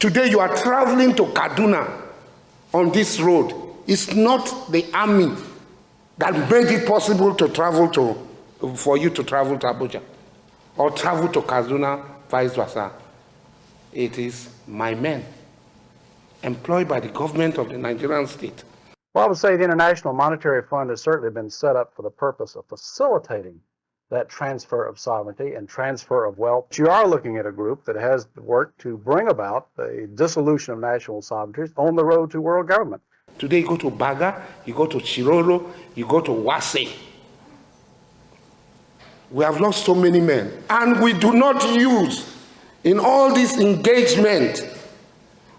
Today you are traveling to Kaduna on this road. It's not the army that made it possible to travel for you to travel to Abuja or travel to Kaduna, vice versa. It is my men employed by the government of the Nigerian state. Well, I would say the International Monetary Fund has certainly been set up for the purpose of facilitating that transfer of sovereignty and transfer of wealth. You are looking at a group that has worked to bring about the dissolution of national sovereignty on the road to world government. Today you go to Baga, you go to Chiroro, you go to Wase. We have lost so many men, and we do not use in all this engagement.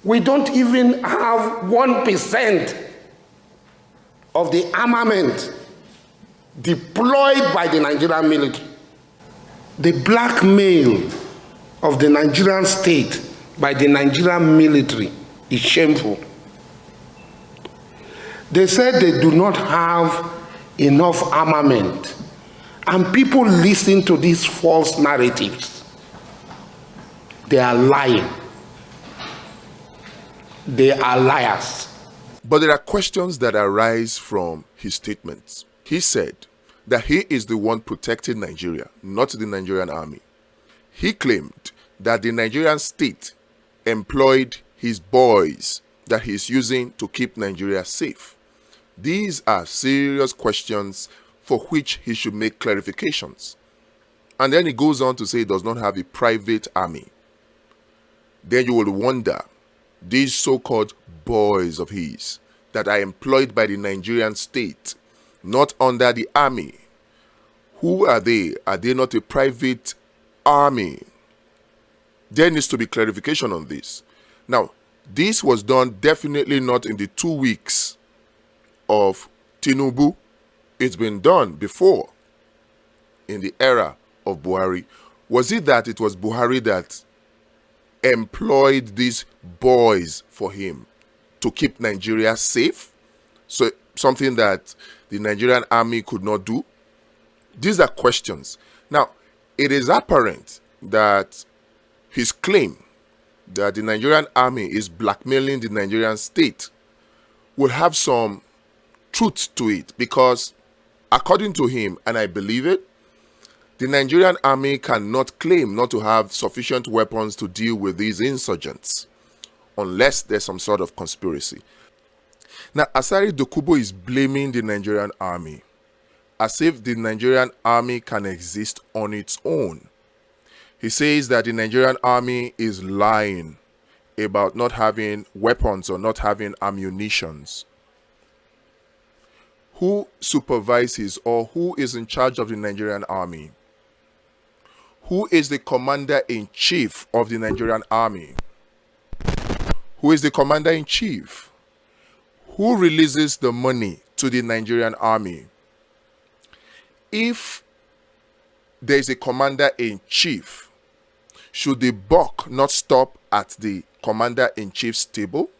We don't even have 1% of the armament deployed by the Nigerian military. The blackmail of the Nigerian state by the Nigerian military is shameful. They said they do not have enough armament, and people listen to these false narratives. They are lying. They are liars. But there are questions that arise from his statements. He said that he is the one protecting Nigeria, not the Nigerian army. He claimed that the Nigerian state employed his boys that he is using to keep Nigeria safe. These are serious questions for which he should make clarifications. And then he goes on to say he does not have a private army. Then you will wonder, these so-called boys of his that are employed by the Nigerian state, not under the army, who are they? Are they not a private army? There needs to be clarification on this. Now, this was done definitely not in the 2 weeks of Tinubu. It's been done before in the era of Buhari. Was it that it was Buhari that employed these boys for him to keep Nigeria safe? So something that the Nigerian army could not do? These are questions. Now, it is apparent that his claim that the Nigerian army is blackmailing the Nigerian state will have some truth to it, because according to him, and I believe it, the Nigerian army cannot claim not to have sufficient weapons to deal with these insurgents unless there's some sort of conspiracy. Now, Asari Dokubo is blaming the Nigerian army as if the Nigerian army can exist on its own. He says that the Nigerian army is lying about not having weapons or not having ammunitions. Who supervises or who is in charge of the Nigerian army? Who is the commander-in-chief of the Nigerian army? Who is the commander-in-chief? Who releases the money to the Nigerian army? If there is a commander-in-chief, should the buck not stop at the commander-in-chief's table?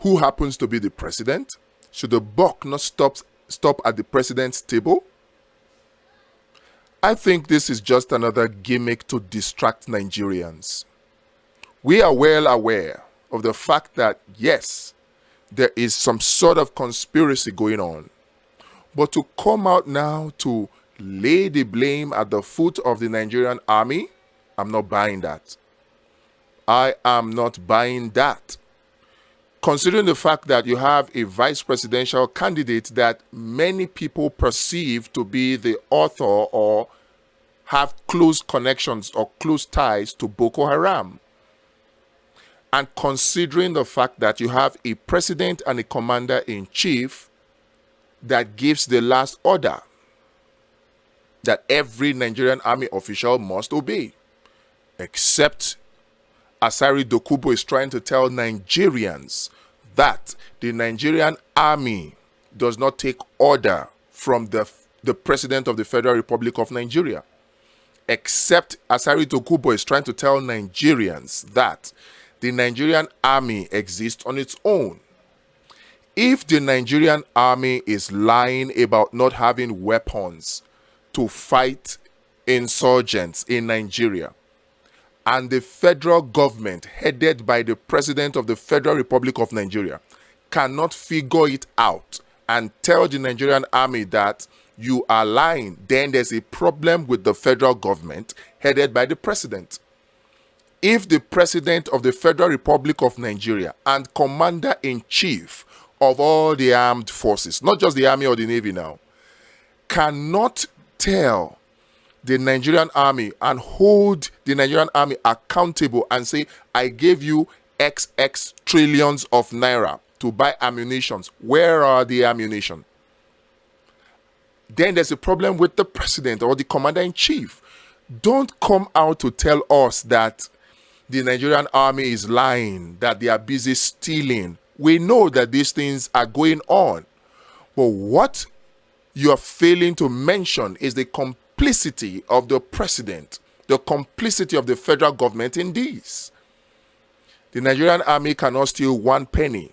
Who happens to be the president? Should the buck not stop at the president's table? I think this is just another gimmick to distract Nigerians. We are well aware of the fact that, yes, there is some sort of conspiracy going on. But to come out now to lay the blame at the foot of the Nigerian army, I'm not buying that. I am not buying that. Considering the fact that you have a vice presidential candidate that many people perceive to be the author or have close connections or close ties to Boko Haram. And considering the fact that you have a president and a commander-in-chief that gives the last order that every Nigerian army official must obey, except Asari Dokubo is trying to tell Nigerians that the Nigerian army does not take order from the President of the Federal Republic of Nigeria. Except Asari Dokubo is trying to tell Nigerians that the Nigerian army exists on its own. If the Nigerian army is lying about not having weapons to fight insurgents in Nigeria, and the federal government, headed by the President of the Federal Republic of Nigeria, cannot figure it out and tell the Nigerian army that you are lying, then there's a problem with the federal government headed by the president. If the President of the Federal Republic of Nigeria and Commander-in-Chief of all the armed forces, not just the army or the navy now, cannot tell the Nigerian army and hold the Nigerian army accountable and say, I gave you XX trillions of naira to buy ammunition. Where are the ammunition? Then there's a problem with the president or the commander-in-chief. Don't come out to tell us that the Nigerian army is lying, that they are busy stealing. We know that these things are going on. But what you are failing to mention is the complicity of the president, the complicity of the federal government in this. The Nigerian army cannot steal 1 penny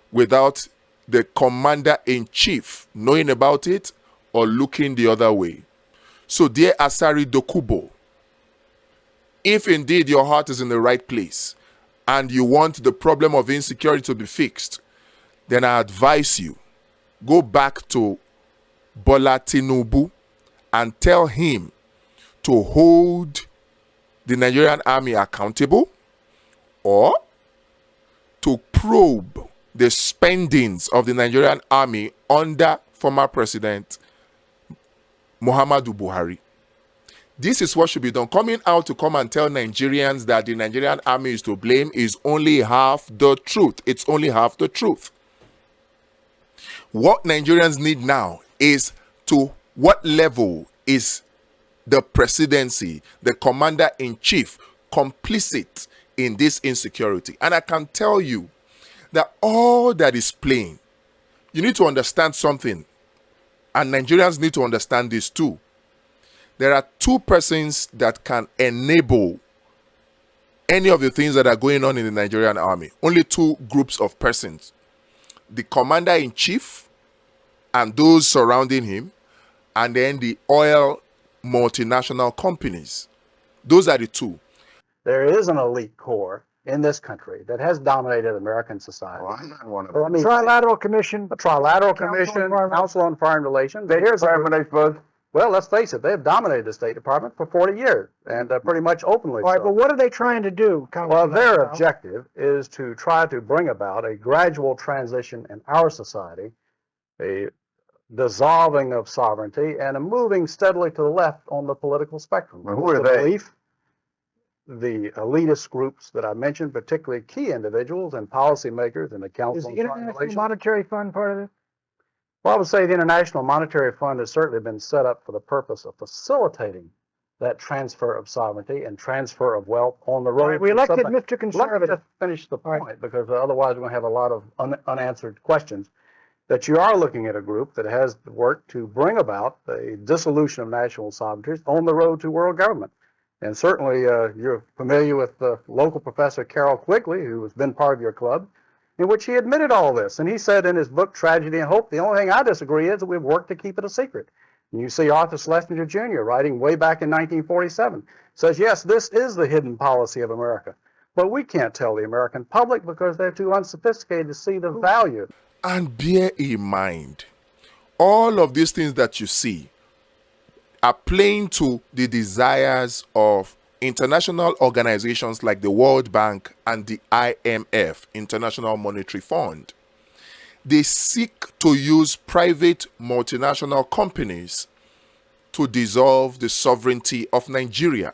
without the commander-in-chief knowing about it or looking the other way. So, dear Asari Dokubo, if indeed your heart is in the right place and you want the problem of insecurity to be fixed, then I advise you, go back to Bola Tinubu and tell him to hold the Nigerian army accountable or to probe the spendings of the Nigerian army under former President Muhammadu Buhari. This is what should be done. Coming out to come and tell Nigerians that the Nigerian army is to blame is only half the truth. It's only half the truth. What Nigerians need now is to what level is the presidency, the commander-in-chief, complicit in this insecurity? And I can tell you that all that is playing, you need to understand something. And Nigerians need to understand this too. There are 2 persons that can enable any of the things that are going on in the Nigerian army. Only 2 groups of persons. The commander-in-chief and those surrounding him, and then the oil multinational companies. Those are the 2. There is an elite corps in this country that has dominated American society. Well, I'm not one of Well, them. I mean, Trilateral Commission. the Trilateral Council on Commission, Foreign- Council on Foreign Relations. Here's a, well, let's face it, they've dominated the State Department for 40 years, and pretty much openly All right, so. but what are they trying to do? Well, their objective is to try to bring about a gradual transition in our society, a dissolving of sovereignty, and a moving steadily to the left on the political spectrum. Well, who are The they? belief, the elitist groups that I mentioned, particularly key individuals and policymakers in the Is Council the on Foreign International Relations. Monetary Fund part of it? Well, I would say the International Monetary Fund has certainly been set up for the purpose of facilitating that transfer of sovereignty and transfer of wealth on the road. We to elected something. Mr. Let me Conservative. just finish the All right. point, because otherwise we're going to have a lot of unanswered questions. That you are looking at a group that has worked to bring about a dissolution of national sovereignties on the road to world government. And certainly you're familiar with local Professor Carroll Quigley, who has been part of your club, in which he admitted all this. And he said in his book, Tragedy and Hope, the only thing I disagree is that we've worked to keep it a secret. And you see Arthur Schlesinger Jr. writing way back in 1947, says, yes, this is the hidden policy of America. But we can't tell the American public because they're too unsophisticated to see the value. And bear in mind, all of these things that you see are playing to the desires of international organizations like the World Bank and the IMF, International Monetary Fund. They seek to use private multinational companies to dissolve the sovereignty of Nigeria.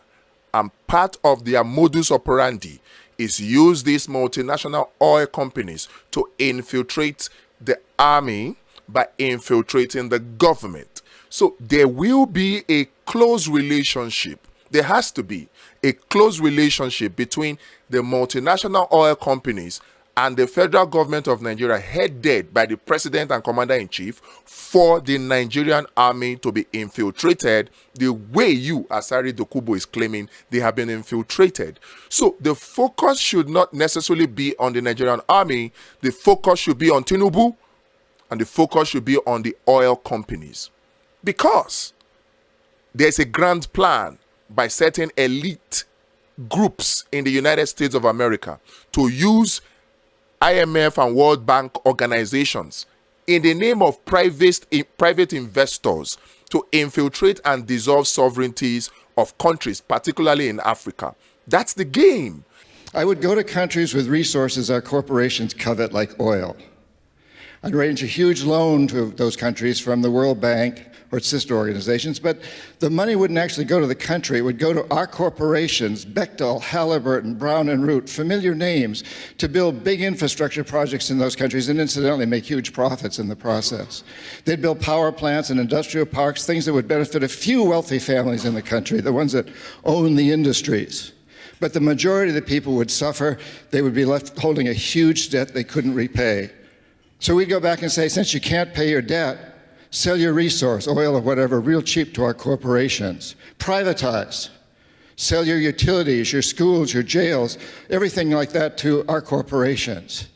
And part of their modus operandi is use these multinational oil companies to infiltrate the army by infiltrating the government. So there will be a close relationship. There has to be a close relationship between the multinational oil companies and the federal government of Nigeria, headed by the president and commander-in-chief, for the Nigerian army to be infiltrated the way you, Asari Dokubo, is claiming they have been infiltrated. So the focus should not necessarily be on the Nigerian army. The focus should be on Tinubu, and the focus should be on the oil companies. Because there's a grand plan by certain elite groups in the United States of America to use IMF and World Bank organizations in the name of private investors to infiltrate and dissolve sovereignties of countries, particularly in Africa. That's the game. I would go to countries with resources our corporations covet, like oil. I'd arrange a huge loan to those countries from the World Bank or its sister organizations, but the money wouldn't actually go to the country. It would go to our corporations, Bechtel, Halliburton, Brown and Root, familiar names, to build big infrastructure projects in those countries and incidentally make huge profits in the process. They'd build power plants and industrial parks, things that would benefit a few wealthy families in the country, the ones that own the industries. But the majority of the people would suffer. They would be left holding a huge debt they couldn't repay. So we'd go back and say, since you can't pay your debt, sell your resource, oil or whatever, real cheap to our corporations. Privatize. Sell your utilities, your schools, your jails, everything like that to our corporations.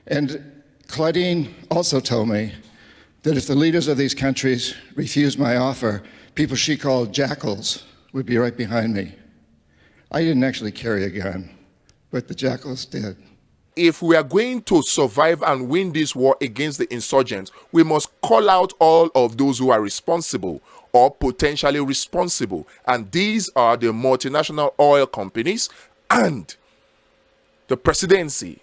And Claudine also told me that if the leaders of these countries refused my offer, people she called jackals would be right behind me. I didn't actually carry a gun, but the jackals did. If we are going to survive and win this war against the insurgents, we must call out all of those who are responsible or potentially responsible. And these are the multinational oil companies and the presidency,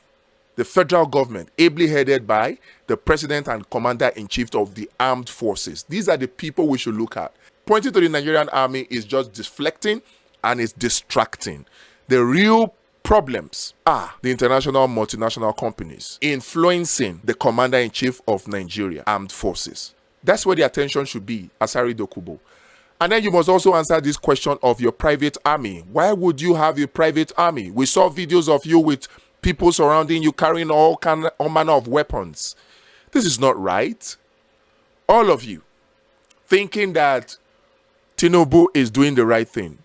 the federal government, ably headed by the president and commander-in-chief of the armed forces. These are the people we should look at. Pointing to the Nigerian army is just deflecting and it's distracting. The real problems are the international multinational companies influencing the commander-in-chief of Nigeria armed forces. That's where the attention should be, Asari Dokubo. And then you must also answer this question of your private army. Why would you have a private army? We saw videos of you with people surrounding you carrying all manner of weapons. This is not right. All of you thinking that Tinubu is doing the right thing.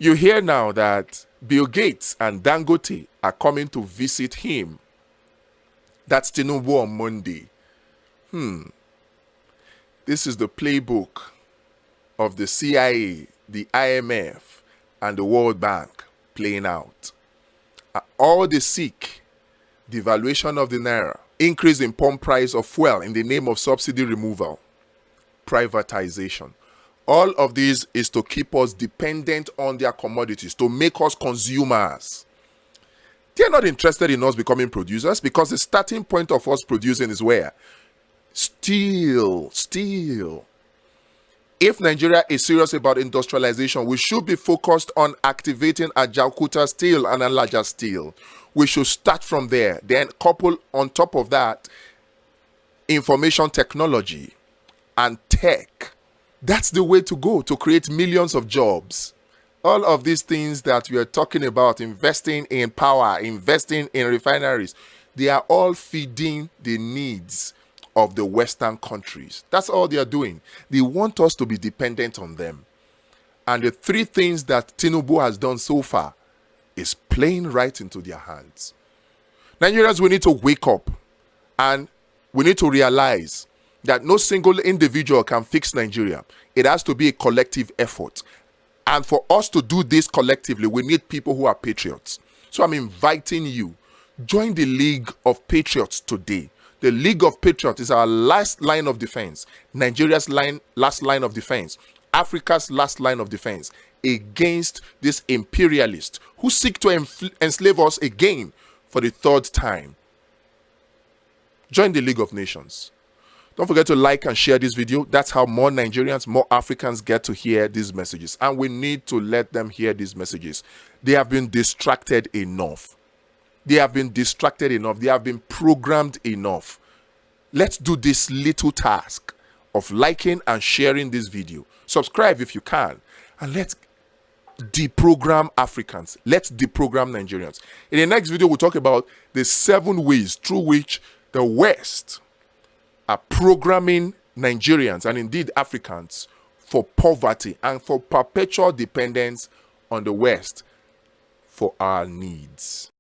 You hear now that Bill Gates and Dangote are coming to visit him. That's Tinubu on Monday. This is the playbook of the CIA, the IMF, and the World Bank playing out. All they seek, devaluation of the naira, increase in pump price of fuel in the name of subsidy removal, privatization. All of this is to keep us dependent on their commodities, to make us consumers. They're not interested in us becoming producers because the starting point of us producing is where? Steel. If Nigeria is serious about industrialization, we should be focused on activating Ajaokuta steel and Alaja steel. We should start from there. Then couple on top of that information technology and tech. That's the way to go to create millions of jobs. All of these things that we are talking about, investing in power, investing in refineries, they are all feeding the needs of the Western countries. That's all they are doing. They want us to be dependent on them. And the three things that Tinubu has done so far is playing right into their hands. Nigerians, we need to wake up and we need to realize that no single individual can fix Nigeria. It has to be a collective effort. And for us to do this collectively, we need people who are patriots. So I'm inviting you, join the League of Patriots today. The League of Patriots is our last line of defense, Nigeria's last line of defense, Africa's last line of defense against this imperialist who seek to enslave us again for the third time. Join the League of Nations. Don't forget to like and share this video. That's how more Nigerians, more Africans get to hear these messages. And we need to let them hear these messages. They have been distracted enough. They have been distracted enough. They have been programmed enough. Let's do this little task of liking and sharing this video. Subscribe if you can. And let's deprogram Africans. Let's deprogram Nigerians. In the next video, we'll talk about the 7 ways through which the West are programming Nigerians and indeed Africans for poverty and for perpetual dependence on the West for our needs.